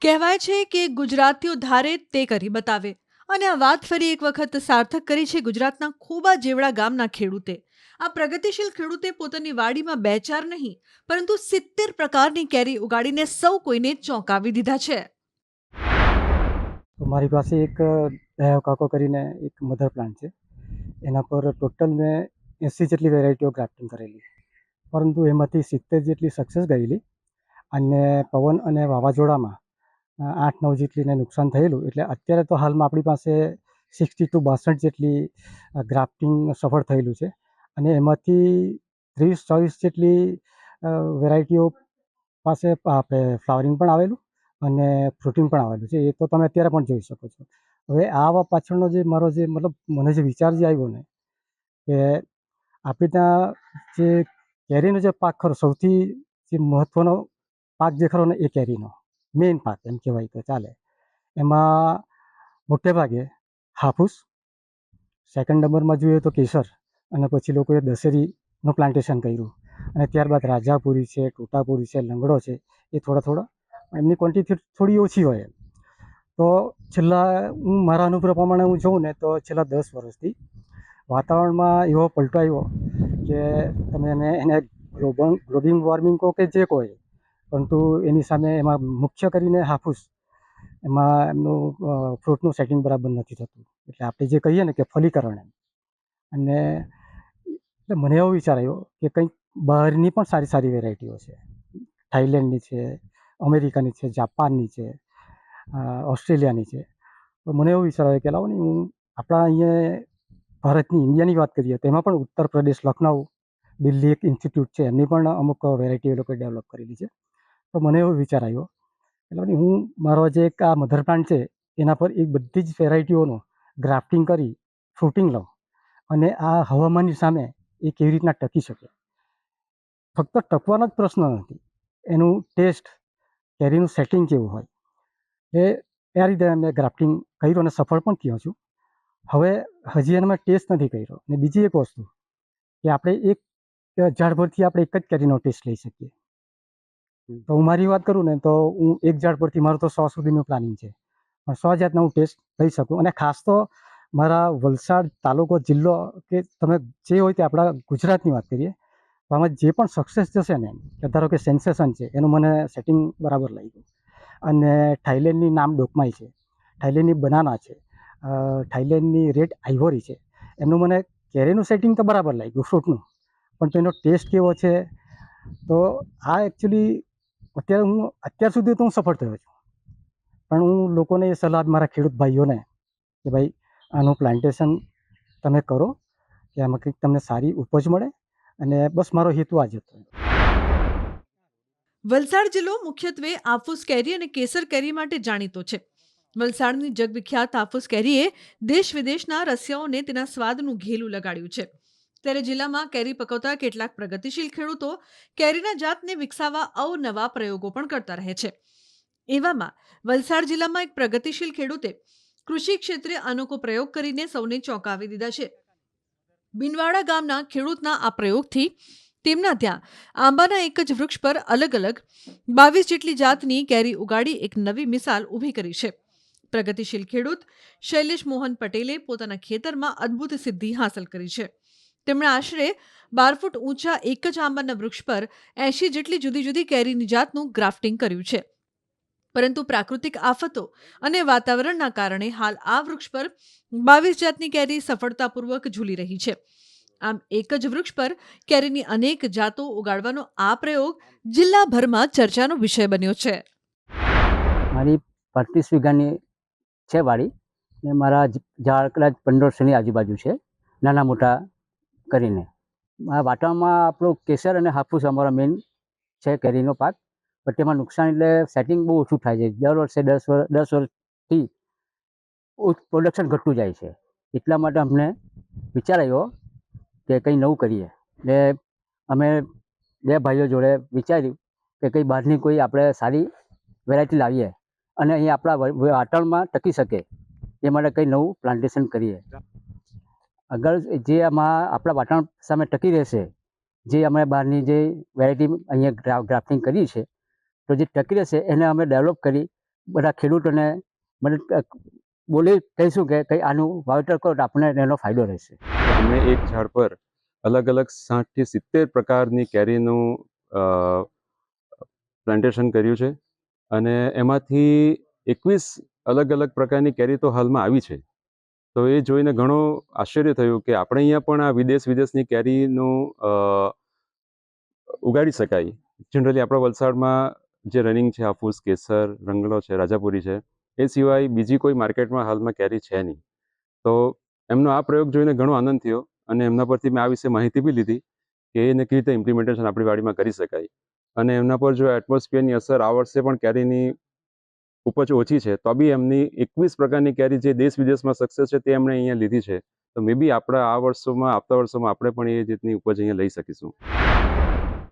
કહેવાય છે કે ગુજરાતીઓ ધારે તે કરી બતાવે અને આ વાત ફરી એક વખત સાર્થક કરી છે ગુજરાતના ખોબા જેવડા ગામના ખેડૂતે. આ પ્રગતિશીલ ખેડૂતે પોતાની વાડીમાં બે ચાર નહીં પરંતુ 70 પ્રકારની કેરી ઉગાડીને સૌ કોઈને ચોંકાવી દીધા છે. તો મારી પાસે એક દયાવ કાકો કરીને એક મધર પ્લાન્ટ છે. એના પર ટોટલ મેં 80 જેટલી વેરાયટીઓ ગ્રાફ્ટિંગ કરેલી, પરંતુ એમાંથી 70 જેટલી સક્સેસ ગયેલી અને પવન અને વાવાઝોડામાં 8-9 જેટલીને નુકસાન થયેલું. એટલે અત્યારે તો હાલમાં આપણી પાસે 60 to 62 જેટલી ગ્રાફ્ટિંગ સફળ થયેલું છે અને એમાંથી 30-40 જેટલી વેરાયટીઓ પાસે આપણે ફ્લાવરિંગ પણ આવેલું અને ફ્રૂટિંગ પણ આવેલું છે. એ તો તમે અત્યારે પણ જોઈ શકો છો. હવે આવા પાછળનો જે મારો જે મતલબ મને જે વિચાર જે આવ્યો ને કે આપણે ત્યાં જે કેરીનો જે પાક ખરો, સૌથી જે મહત્ત્વનો પાક જે ખરો ને એ કેરીનો મેઇન પાક એમ કહેવાય તો ચાલે. એમાં મોટે ભાગે હાફૂસ, સેકન્ડ નંબરમાં જોઈએ તો કેસર, અને પછી લોકોએ દશેરીનું પ્લાન્ટેશન કર્યું અને ત્યારબાદ રાજાપુરી છે, ટોટાપુરી છે, લંગડો છે, એ થોડા થોડા એમની ક્વોન્ટિટી થોડી ઓછી હોય. તો હું મારા અનુભવ પ્રમાણે હું જોઉં ને તો છેલ્લા 10 વર્ષથી વાતાવરણમાં એવો પલટો આવ્યો કે તમે એને ગ્લોબલ વોર્મિંગ કહો કે જે કહો, પરંતુ એની સામે એમાં મુખ્ય કરીને હાફૂસ, એમાં એમનું ફ્રૂટનું સેટિંગ બરાબર નથી થતું. એટલે આપણે જે કહીએ ને કે ફલીકરણ એમ. અને એટલે મને એવો વિચાર આવ્યો કે કંઈક બહારની પણ સારી સારી વેરાયટીઓ છે. થાઈલેન્ડની છે, અમેરિકાની છે, જાપાનની છે, ઓસ્ટ્રેલિયાની છે. તો મને એવો વિચાર આવ્યો કે લાવો ને હું આપણા અહીંયા ભારતની ઇન્ડિયાની વાત કરીએ તો એમાં પણ ઉત્તર પ્રદેશ, લખનઉ, દિલ્હી એક ઇન્સ્ટિટ્યૂટ છે, એમની પણ અમુક વેરાયટી એ લોકોએ ડેવલપ કરેલી છે. તો મને એવો વિચાર આવ્યો એટલે હું મારો જે એક આ મધર પ્લાન્ટ છે એના પર એ બધી જ વેરાયટીઓનું ગ્રાફ્ટિંગ કરી ફ્રૂટિંગ લઉં અને આ હવામાનની સામે એ કેવી રીતના ટકી શકે. ફક્ત ટકવાનો જ પ્રશ્ન નથી, એનું ટેસ્ટ, કેરીનું સેટિંગ કેવું હોય, એ રીતે મેં ગ્રાફ્ટિંગ કર્યું અને સફળ પણ થયો છું. હવે હજી એને મેં ટેસ્ટ નથી કર્યો. ને બીજી એક વસ્તુ કે આપણે એક ઝાડ પરથી આપણે એક જ કેરીનો ટેસ્ટ લઈ શકીએ. તો હું મારી વાત કરું ને તો હું એક ઝાડ પરથી મારું તો 100 સુધીનું પ્લાનિંગ છે, પણ 100 જાતના હું ટેસ્ટ લઈ શકું. અને ખાસ તો મારા વલસાડ તાલુકો, જિલ્લો કે તમે જે હોય તે આપણા ગુજરાતની વાત કરીએ તો આમાં જે પણ સક્સેસ જશે ને, કે ધારો કે સેન્સેશન છે, એનું મને સેટિંગ બરાબર લાગ્યું. અને થાઈલેન્ડની નામ ડોકમાઈ છે, થાઈલેન્ડની બનાના છે, થાઈલેન્ડની રેડ આઇવોરી છે. એમનું મને કેરીનું સેટિંગ તો બરાબર લાગ્યું ફ્રૂટનું, પણ તેનો ટેસ્ટ કેવો છે. તો આ એકચ્યુઅલી અત્યાર સુધી તો હું સફળ થયો છું, પણ હું લોકોને એ સલાહ, મારા ખેડૂત ભાઈઓને, કે ભાઈ આનું પ્લાન્ટેશન તમે કરો કે આમાં કંઈક તમને સારી ઉપજ મળે. અને બસ મારો હેતુ આ જ હતો. વલસાડ જિલ્લો મુખ્યત્વે આફૂસ કેરી અને કેસર કેરી માટે જાણીતો છે. વલસાડની જગવિખ્યાત આફૂસ કેરીએ દેશ વિદેશના રસિયાઓને તેના સ્વાદનું ઘેલું લગાડ્યું છે. ત્યારે જિલ્લામાં કેરી પકવતા કેટલાક પ્રગતિશીલ ખેડૂતો કેરીના જાતને વિકસાવવા અવનવા પ્રયોગો પણ કરતા રહે છે. એવામાં વલસાડ જિલ્લામાં એક પ્રગતિશીલ ખેડૂતે કૃષિ ક્ષેત્રે અનોખો પ્રયોગ કરીને સૌને ચોંકાવી દીધા છે. બિનવાડા ગામના ખેડૂતના આ પ્રયોગથી તેમના ત્યાં આંબાના એક જ વૃક્ષ પર અલગ અલગ 22 જેટલી જાતની કેરી ઉગાડી એક નવી મિસાલ ઊભી કરી છે. પ્રગતિશીલ ખેડૂત શૈલેષ મોહન પટેલે પોતાના ખેતરમાં અદ્ભુત સિદ્ધિ હાંસલ કરી છે. તેમણે આશરે 12 ફૂટ ઊંચા એક જ આંબાના વૃક્ષ પર 80 જેટલી જુદી જુદી કેરીની જાતનું ગ્રાફ્ટિંગ કર્યું છે. પરંતુ પ્રાકૃતિક આફતો અને વાતાવરણના કારણે હાલ આ વૃક્ષ પર 22 જાતની કેરી સફળતાપૂર્વક ઝૂલી રહી છે. આમ એક જ વૃક્ષ પર કેરીની અનેક જાતો ઉગાડવાનો આ પ્રયોગ જિલ્લાભરમાં ચર્ચાનો વિષય બન્યો છે. મારી 35 વીઘાની છે વાડી, ને મારા ઝાડ કદાચ 1500ની આજુબાજુ છે, નાના મોટા કરીને. આ વાટામાં આપણો કેસર અને હાફૂસ અમારો મેઇન છે કેરીનો પાક. પણ તેમાં નુકસાન એટલે સેટિંગ બહુ ઓછું થાય છે. દર વર્ષે 10 વર્ષથી પ્રોડક્શન ઘટતું જાય છે. એટલા માટે અમને વિચાર આવ્યો કે કંઈ નવું કરીએ. એટલે અમે બે ભાઈઓ જોડે વિચાર્યું કે કંઈ બહારની કોઈ આપણે સારી વેરાયટી લાવીએ અને અહીં આપણા વાતાવરણમાં ટકી શકે, એ માટે કંઈ નવું પ્લાન્ટેશન કરીએ. અગર જે આમાં આપણા વાતાવરણ સામે ટકી રહેશે, જે અમે બહારની જે વેરાયટી અહીંયા ગ્રાફ્ટિંગ કરી છે, તો જે ટકી રહેશે એને અમે ડેવલપ કરી બધા ખેડૂતોને મદદ બોલી કહીશું કે કંઈ આનું વાવેતર કરો તો આપણને એનો ફાયદો રહેશે. અમે એક ઝાડ પર અલગ અલગ 60 થી 70 પ્રકારની કેરીનું પ્લાન્ટેશન કર્યું છે અને એમાંથી 21 અલગ અલગ પ્રકારની કેરી તો હાલમાં આવી છે. તો એ જોઈને ઘણું આશ્ચર્ય થયું કે આપણે અહીંયા પણ આ વિદેશની કેરીનું ઉગાડી શકાય. જનરલી આપણા વલસાડમાં જે રનિંગ છે હાફૂસ, કેસર, રંગલો છે, રાજાપુરી છે, એ સિવાય બીજી કોઈ માર્કેટમાં હાલમાં કેરી છે નહીં. તો એમનો આ પ્રયોગ જોઈને ઘણો આનંદ થયો અને એમના પરથી મેં આ વિશે માહિતી બી લીધી કે એને કેવી રીતે ઇમ્પ્લિમેન્ટેશન આપણી વાડીમાં કરી શકાય. અને એમના પર જો એટમોસ્ફિયરની અસર આ વર્ષે પણ કેરીની ઉપજ ઓછી છે તો બી એમની 21 પ્રકારની કેરી જે દેશ વિદેશમાં સક્સેસ છે તે એમણે અહીંયા લીધી છે. તો મે બી આવતા વર્ષોમાં આપણે પણ એ રીતની ઉપજ અહીંયા લઈ શકીશું.